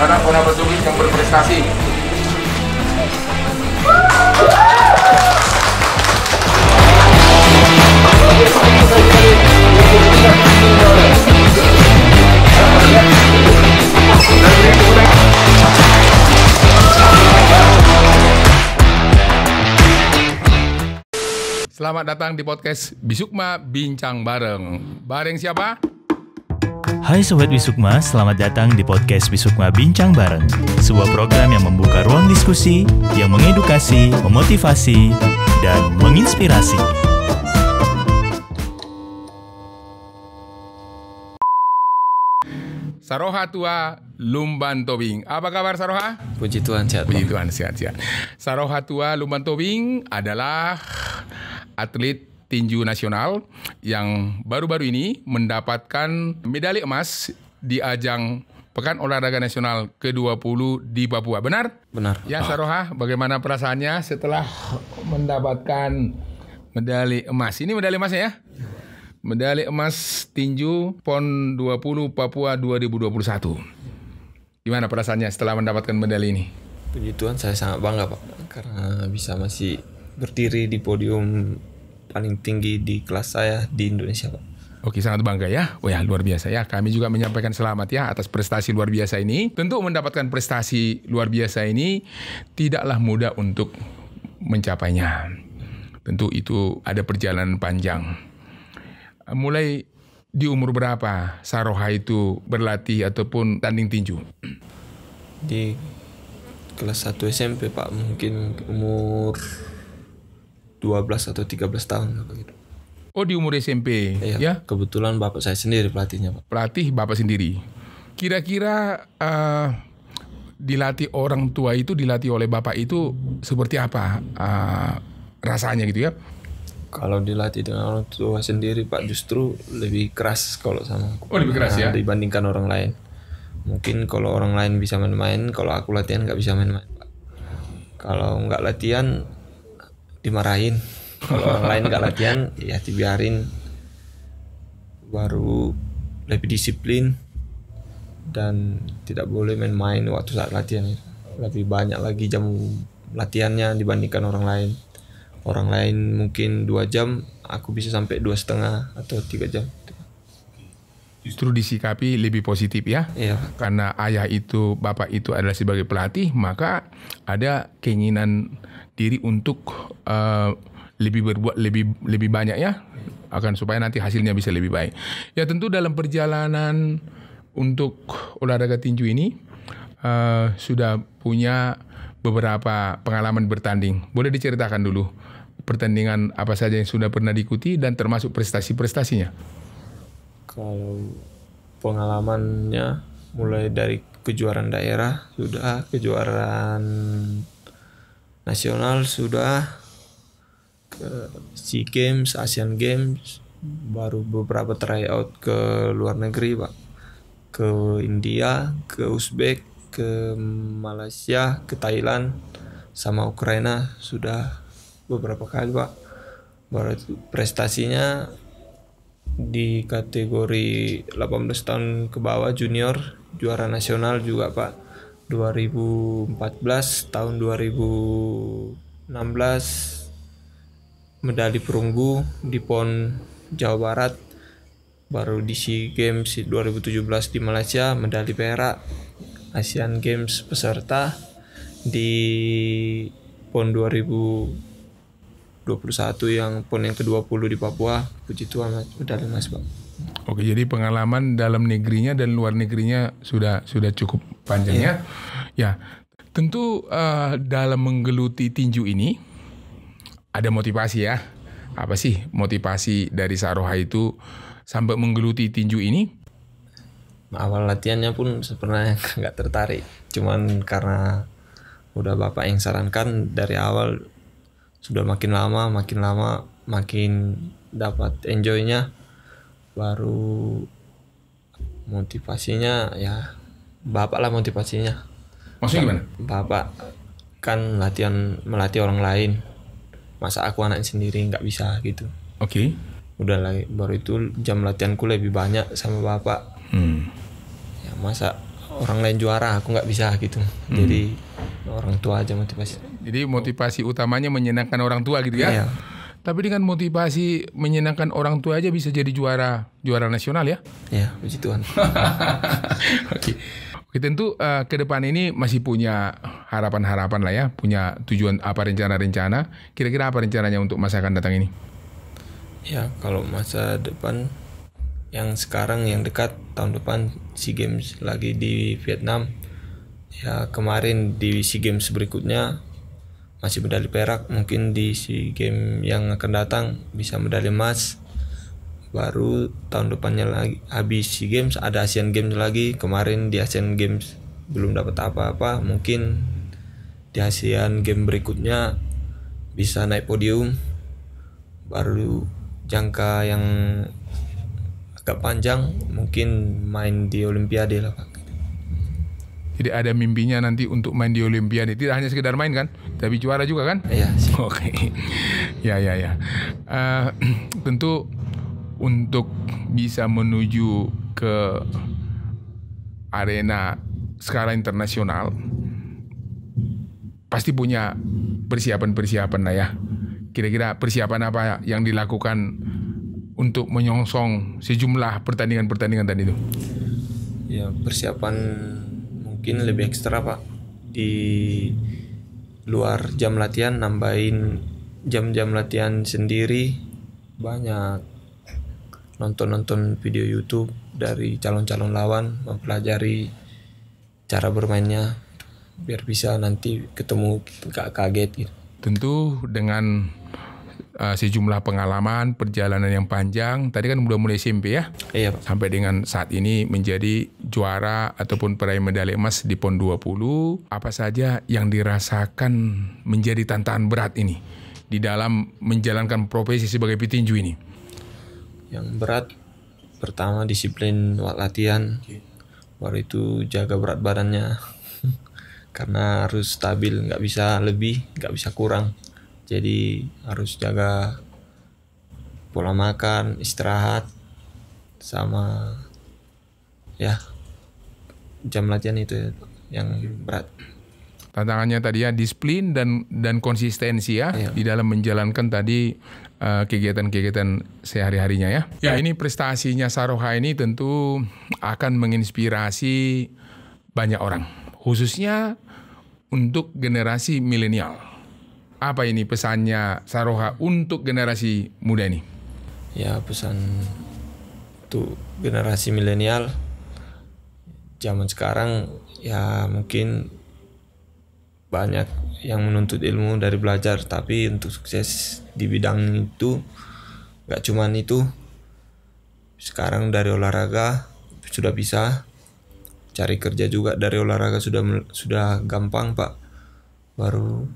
anak-anak petugas yang berprestasi. Selamat datang di podcast Bisukma Bincang Bareng. Bareng siapa? Hai Sobat Bisukma, selamat datang di podcast Bisukma Bincang Bareng. Sebuah program yang membuka ruang diskusi, yang mengedukasi, memotivasi, dan menginspirasi. Saroha tua Lumban Tobing. Apa kabar Saroha? Puji Tuhan, sehat. Puji Tuhan, sehat-sehat. Saroha tua Lumban Tobing adalah atlet tinju nasional yang baru-baru ini mendapatkan medali emas di ajang Pekan Olahraga Nasional ke-20 di Papua. Benar? Benar. Ya, Saroha, bagaimana perasaannya setelah mendapatkan medali emas? Ini medali emasnya ya? Medali emas tinju PON 20 Papua 2021. Gimana perasaannya setelah mendapatkan medali ini? Puji Tuhan, saya sangat bangga Pak, karena bisa masih berdiri di podium paling tinggi di kelas saya di Indonesia Pak. Oke, sangat bangga ya. Oh ya, luar biasa ya. Kami juga menyampaikan selamat ya atas prestasi luar biasa ini. Tentu mendapatkan prestasi luar biasa ini tidaklah mudah untuk mencapainya. Tentu itu ada perjalanan panjang. Mulai di umur berapa Saroha itu berlatih ataupun tanding tinju? Di kelas 1 SMP Pak, mungkin umur 12 atau 13 tahun gitu. Oh, di umur SMP ya? Kebetulan bapak saya sendiri pelatihnya Pak. Pelatih bapak sendiri. Kira-kira dilatih orang tua itu, dilatih oleh bapak itu seperti apa rasanya gitu ya? Kalau dilatih dengan orang tua sendiri Pak, justru lebih keras kalau sama aku. Oh, lebih keras ya? Dibandingkan orang lain. Mungkin kalau orang lain bisa main-main, kalau aku latihan nggak bisa main-main Pak. Kalau nggak latihan dimarahin. Kalau orang lain nggak latihan ya dibiarin. Baru lebih disiplin dan tidak boleh main-main waktu saat latihan. Lebih banyak lagi jam latihannya dibandingkan orang lain. Orang lain mungkin 2 jam, aku bisa sampai 2,5 atau 3 jam. Justru disikapi lebih positif ya. Iya. Karena ayah itu, bapak itu adalah sebagai pelatih, maka ada keinginan diri untuk lebih berbuat lebih banyak ya, akan supaya nanti hasilnya bisa lebih baik. Ya, tentu dalam perjalanan untuk olahraga tinju ini sudah punya beberapa pengalaman bertanding. Boleh diceritakan dulu pertandingan apa saja yang sudah pernah diikuti dan termasuk prestasi-prestasinya? Kalau pengalamannya mulai dari kejuaraan daerah sudah, kejuaraan nasional sudah, ke SEA Games, Asian Games, baru beberapa tryout ke luar negeri Pak, ke India, ke Uzbek, ke Malaysia, ke Thailand, sama Ukraina sudah beberapa kali Pak. Baru prestasinya di kategori 18 tahun ke bawah junior juara nasional juga Pak. 2014, tahun 2016 medali perunggu di PON Jawa Barat. Baru di SEA Games 2017 di Malaysia medali perak. Asian Games peserta di PON 2021 yang PON yang ke-20 di Papua. Puji Tuhan medali emas Pak. Oke, jadi pengalaman dalam negerinya dan luar negerinya sudah cukup panjang ya. Ya, tentu dalam menggeluti tinju ini ada motivasi ya. Apa sih motivasi dari Saroha itu sampai menggeluti tinju ini? Awal latihannya pun sebenarnya nggak tertarik. Cuman karena udah bapak yang sarankan dari awal, sudah makin lama makin dapat enjoynya. Baru motivasinya ya bapak lah motivasinya. Maksudnya gimana? Bapak kan melatih orang lain, masa aku anak sendiri nggak bisa gitu. Oke. Udah lagi baru itu jam latihanku lebih banyak sama bapak. Ya masa orang lain juara aku nggak bisa gitu. Jadi orang tua aja motivasi. Jadi motivasi utamanya menyenangkan orang tua gitu ya. Iya. Tapi dengan motivasi menyenangkan orang tua aja bisa jadi juara nasional ya. Ya, puji Tuhan. Oke. Oke, tentu ke depan ini masih punya harapan-harapan lah ya, punya tujuan apa, rencana-rencana. Kira-kira apa rencananya untuk masa akan datang ini? Ya, kalau masa depan yang sekarang yang dekat tahun depan SEA Games lagi di Vietnam. Ya, kemarin di SEA Games berikutnya masih medali perak, mungkin di SEA Games yang akan datang bisa medali emas. Baru tahun depannya lagi habis SEA Games ada Asian Games lagi. Kemarin di Asian Games belum dapat apa-apa, mungkin di Asian Games berikutnya bisa naik podium. Baru jangka yang agak panjang mungkin main di Olimpiade lah Pak. Jadi ada mimpinya nanti untuk main di Olimpiade. Tidak hanya sekedar main kan, tapi juara juga kan? Iya. Oke. Ya. Tentu untuk bisa menuju ke arena skala internasional pasti punya persiapan lah ya. Kira-kira persiapan apa yang dilakukan untuk menyongsong sejumlah pertandingan tadi itu? Ya, persiapan mungkin lebih ekstra Pak. Di luar jam latihan nambahin jam-jam latihan sendiri, banyak nonton video YouTube dari calon-calon lawan, mempelajari cara bermainnya biar bisa nanti ketemu gak kaget gitu. Tentu dengan sejumlah pengalaman, perjalanan yang panjang. Tadi kan udah mulai SMP ya? Iya Pak. Sampai dengan saat ini menjadi juara ataupun peraih medali emas di PON 20. Apa saja yang dirasakan menjadi tantangan berat ini di dalam menjalankan profesi sebagai petinju ini? Yang berat pertama disiplin latihan, baru itu jaga berat badannya karena harus stabil, nggak bisa lebih, nggak bisa kurang. Jadi harus jaga pola makan, istirahat, sama ya jam latihan itu yang berat. Tantangannya tadi ya disiplin dan konsistensi ya, Iya. di dalam menjalankan tadi kegiatan-kegiatan sehari-harinya ya. Ya, ini prestasinya Saroha ini tentu akan menginspirasi banyak orang, khususnya untuk generasi milenial. Apa ini pesannya Saroha untuk generasi muda ini? Ya, pesan untuk generasi milenial zaman sekarang ya mungkin banyak yang menuntut ilmu dari belajar, tapi untuk sukses di bidang itu gak cuman itu. Sekarang dari olahraga sudah bisa, cari kerja juga dari olahraga sudah gampang Pak. Baru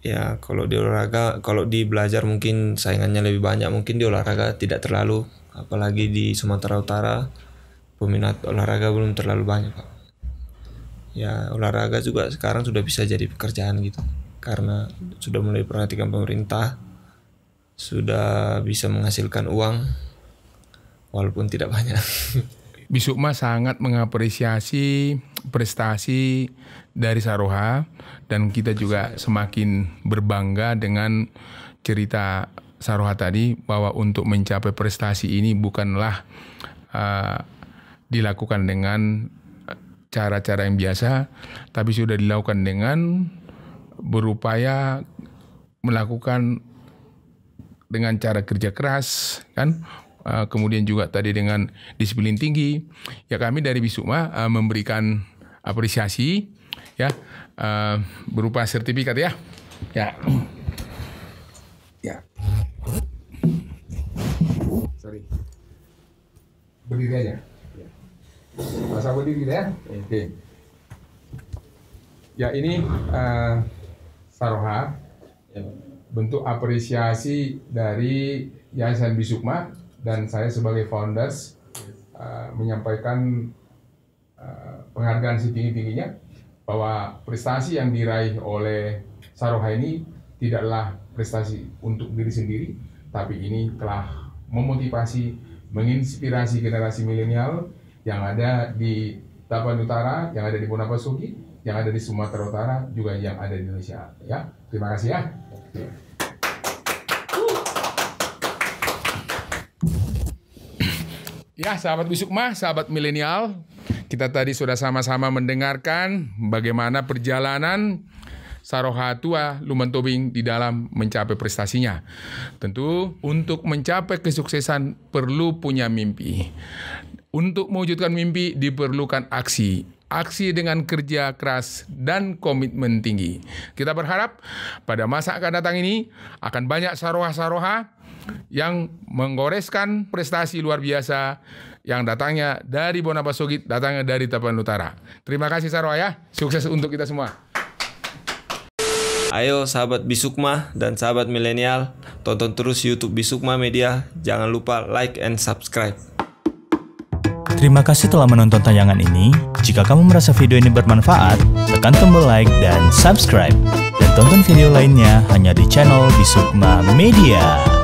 ya kalau di olahraga, kalau di belajar mungkin saingannya lebih banyak, mungkin di olahraga tidak terlalu, apalagi di Sumatera Utara peminat olahraga belum terlalu banyak Pak. Ya, olahraga juga sekarang sudah bisa jadi pekerjaan gitu, karena sudah mulai perhatikan pemerintah, sudah bisa menghasilkan uang walaupun tidak banyak. Bisukma sangat mengapresiasi prestasi dari Saroha, dan kita juga semakin berbangga dengan cerita Saroha tadi bahwa untuk mencapai prestasi ini bukanlah dilakukan dengan cara-cara yang biasa, tapi sudah dilakukan dengan berupaya melakukan dengan cara kerja keras, kan? Kemudian juga tadi dengan disiplin tinggi. Ya, kami dari Bisukma memberikan apresiasi ya berupa sertifikat ya. Ya. Ya. Sorry. Berdiri aja. Masa berdiri ya. Oke. Ya, ini Saroha, bentuk apresiasi dari Yayasan Bisukma dan saya sebagai founders menyampaikan penghargaan setinggi-tingginya bahwa prestasi yang diraih oleh Saroha ini tidaklah prestasi untuk diri sendiri, tapi ini telah memotivasi, menginspirasi generasi milenial yang ada di Tapan Utara, yang ada di Bonapasugi, yang ada di Sumatera Utara, juga yang ada di Indonesia. Ya, terima kasih ya. Ya, sahabat Bisukma, sahabat milenial, kita tadi sudah sama-sama mendengarkan bagaimana perjalanan Saroha Tua Lumantobing di dalam mencapai prestasinya. Tentu untuk mencapai kesuksesan perlu punya mimpi. Untuk mewujudkan mimpi diperlukan aksi. Aksi dengan kerja keras dan komitmen tinggi. Kita berharap pada masa akan datang ini akan banyak saroha-saroha yang menggoreskan prestasi luar biasa yang datangnya dari Bonapasugi, datangnya dari Tapan Utara. Terima kasih saroha ya. Sukses untuk kita semua. Ayo sahabat Bisukma dan sahabat milenial, tonton terus YouTube Bisukma Media. Jangan lupa like and subscribe. Terima kasih telah menonton tayangan ini. Jika kamu merasa video ini bermanfaat, tekan tombol like dan subscribe. Dan tonton video lainnya hanya di channel Bisukma Media.